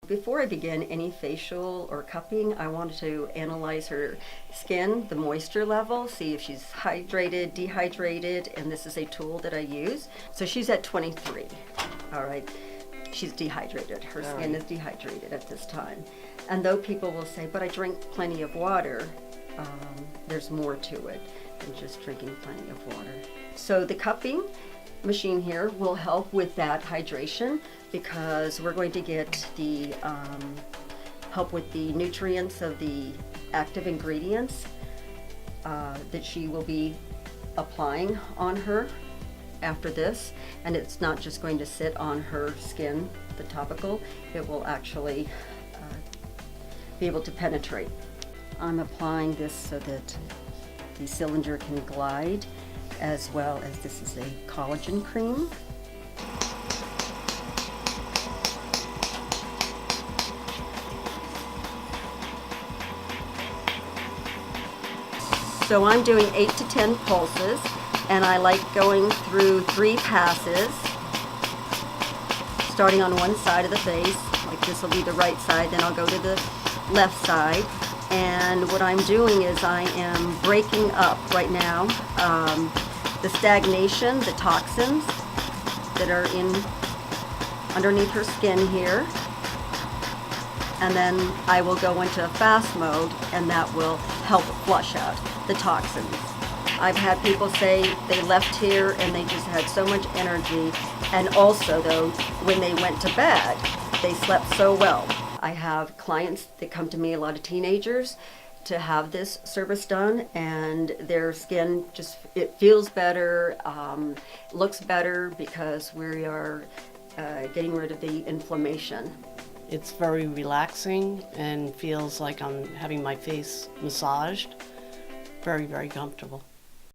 Before I begin any facial or cupping, I wanted to analyze her skin, the moisture level, see if she's hydrated, dehydrated, and this is a tool that I use. So she's at 23, all right. She's dehydrated. Her skin is dehydrated at this time. And though people will say, but I drink plenty of water, there's more to it than just drinking plenty of water. So the cupping machine here will help with that hydration because we're going to get the help with the nutrients of the active ingredients that she will be applying on her after this, and it's not just going to sit on her skin, the topical, it will actually be able to penetrate. I'm applying this so that the cylinder can glide, as well as this is a collagen cream. So I'm doing 8 to 10 pulses, and I like going through 3 passes, starting on one side of the face, like this will be the right side, then I'll go to the left side. And what I'm doing is I am breaking up right now the stagnation, the toxins that are underneath her skin here. And then I will go into a fast mode, and that will help flush out the toxins. I've had people say they left here and they just had so much energy, and also though when they went to bed they slept so well. I have clients that come to me, a lot of teenagers, to have this service done, and their skin just, it feels better, looks better because we are getting rid of the inflammation. It's very relaxing and feels like I'm having my face massaged. Very, very comfortable.